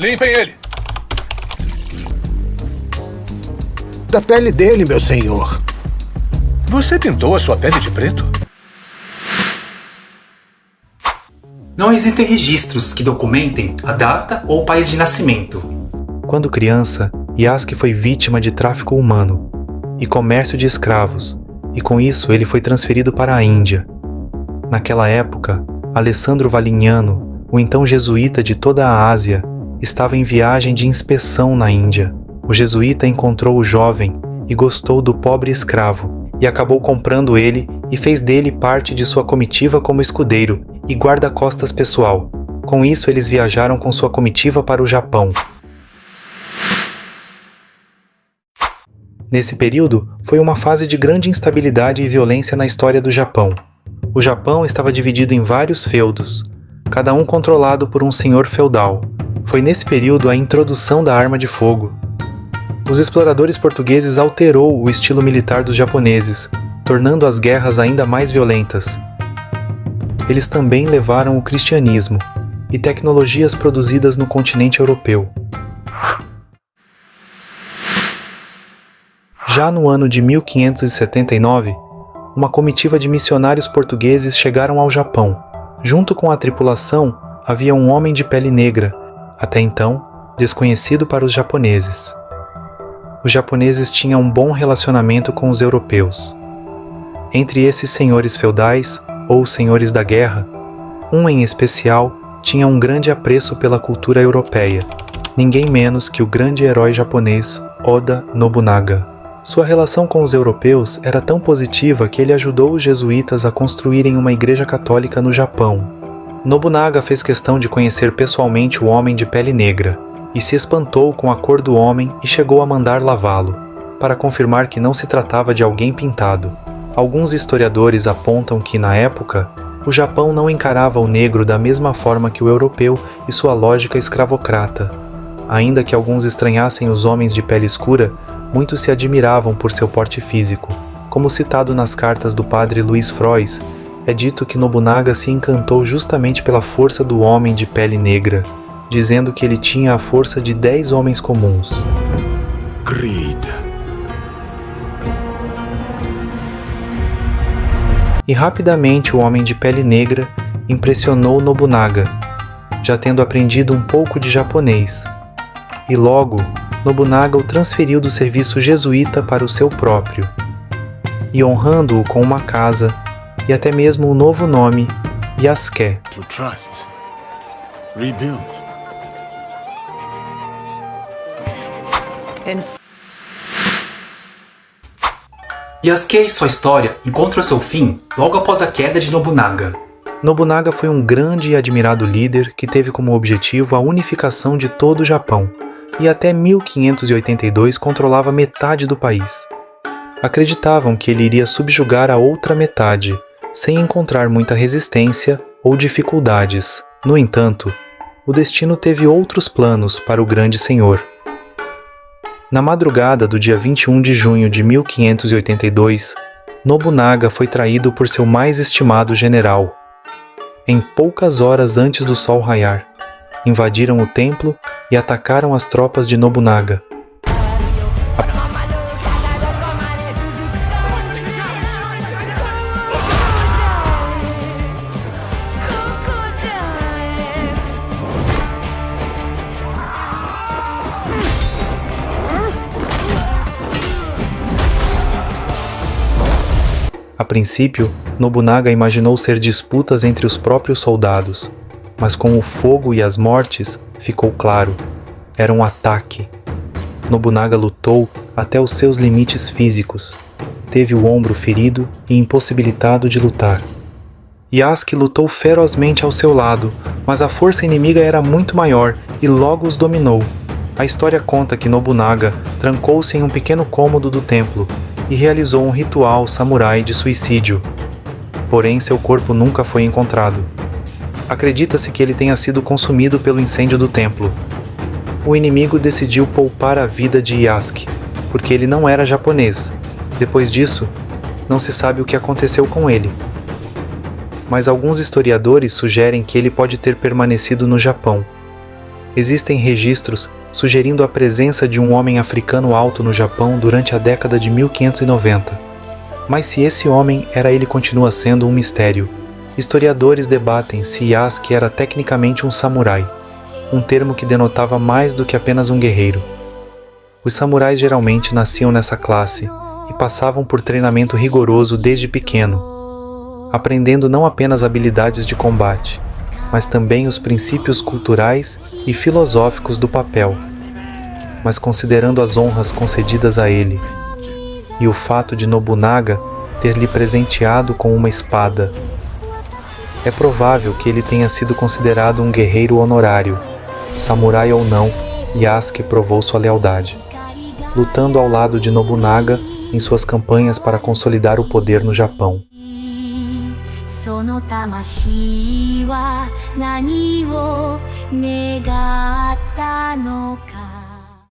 Limpem ele! Da pele dele, meu senhor. Você pintou a sua pele de preto? Não existem registros que documentem a data ou o país de nascimento. Quando criança, Yaski foi vítima de tráfico humano e comércio de escravos, e com isso ele foi transferido para a Índia. Naquela época, Alessandro Valignano, o então jesuíta de toda a Ásia, estava em viagem de inspeção na Índia. O jesuíta encontrou o jovem e gostou do pobre escravo, e acabou comprando ele e fez dele parte de sua comitiva como escudeiro e guarda-costas pessoal. Com isso, eles viajaram com sua comitiva para o Japão. Nesse período, foi uma fase de grande instabilidade e violência na história do Japão. O Japão estava dividido em vários feudos, cada um controlado por um senhor feudal. Foi nesse período a introdução da arma de fogo. Os exploradores portugueses alterou o estilo militar dos japoneses, tornando as guerras ainda mais violentas. Eles também levaram o cristianismo e tecnologias produzidas no continente europeu. Já no ano de 1579, uma comitiva de missionários portugueses chegaram ao Japão. Junto com a tripulação, havia um homem de pele negra, até então desconhecido para os japoneses. Os japoneses tinham um bom relacionamento com os europeus. Entre esses senhores feudais, ou senhores da guerra, um em especial tinha um grande apreço pela cultura europeia, ninguém menos que o grande herói japonês Oda Nobunaga. Sua relação com os europeus era tão positiva que ele ajudou os jesuítas a construírem uma igreja católica no Japão. Nobunaga fez questão de conhecer pessoalmente o homem de pele negra, e se espantou com a cor do homem e chegou a mandar lavá-lo, para confirmar que não se tratava de alguém pintado. Alguns historiadores apontam que, na época, o Japão não encarava o negro da mesma forma que o europeu e sua lógica escravocrata. Ainda que alguns estranhassem os homens de pele escura, muitos se admiravam por seu porte físico. Como citado nas cartas do padre Luiz Frois, é dito que Nobunaga se encantou justamente pela força do homem de pele negra, dizendo que ele tinha a força de 10 homens comuns. Greed. E rapidamente o homem de pele negra impressionou Nobunaga, já tendo aprendido um pouco de japonês. E logo, Nobunaga o transferiu do serviço jesuíta para o seu próprio, e honrando-o com uma casa e até mesmo o novo nome, Yasuke. To trust. Rebuild. Yasuke e sua história encontram seu fim logo após a queda de Nobunaga. Nobunaga foi um grande e admirado líder que teve como objetivo a unificação de todo o Japão, e até 1582 controlava metade do país. Acreditavam que ele iria subjugar a outra metade, sem encontrar muita resistência ou dificuldades. No entanto, o destino teve outros planos para o grande senhor. Na madrugada do dia 21 de junho de 1582, Nobunaga foi traído por seu mais estimado general. Em poucas horas antes do sol raiar, invadiram o templo e atacaram as tropas de Nobunaga. A princípio, Nobunaga imaginou ser disputas entre os próprios soldados, mas com o fogo e as mortes, ficou claro, era um ataque. Nobunaga lutou até os seus limites físicos, teve o ombro ferido e impossibilitado de lutar. Yasuke lutou ferozmente ao seu lado, mas a força inimiga era muito maior e logo os dominou. A história conta que Nobunaga trancou-se em um pequeno cômodo do templo e realizou um ritual samurai de suicídio. Porém, seu corpo nunca foi encontrado. Acredita-se que ele tenha sido consumido pelo incêndio do templo. O inimigo decidiu poupar a vida de Yasuke, porque ele não era japonês. Depois disso, não se sabe o que aconteceu com ele. Mas alguns historiadores sugerem que ele pode ter permanecido no Japão. Existem registros sugerindo a presença de um homem africano alto no Japão durante a década de 1590. Mas se esse homem era, ele continua sendo um mistério. Historiadores debatem se Yasuke era tecnicamente um samurai, um termo que denotava mais do que apenas um guerreiro. Os samurais geralmente nasciam nessa classe e passavam por treinamento rigoroso desde pequeno, aprendendo não apenas habilidades de combate, mas também os princípios culturais e filosóficos do papel, mas considerando as honras concedidas a ele e o fato de Nobunaga ter lhe presenteado com uma espada, é provável que ele tenha sido considerado um guerreiro honorário. Samurai ou não, Yasuke provou sua lealdade, lutando ao lado de Nobunaga em suas campanhas para consolidar o poder no Japão. その魂は何を願う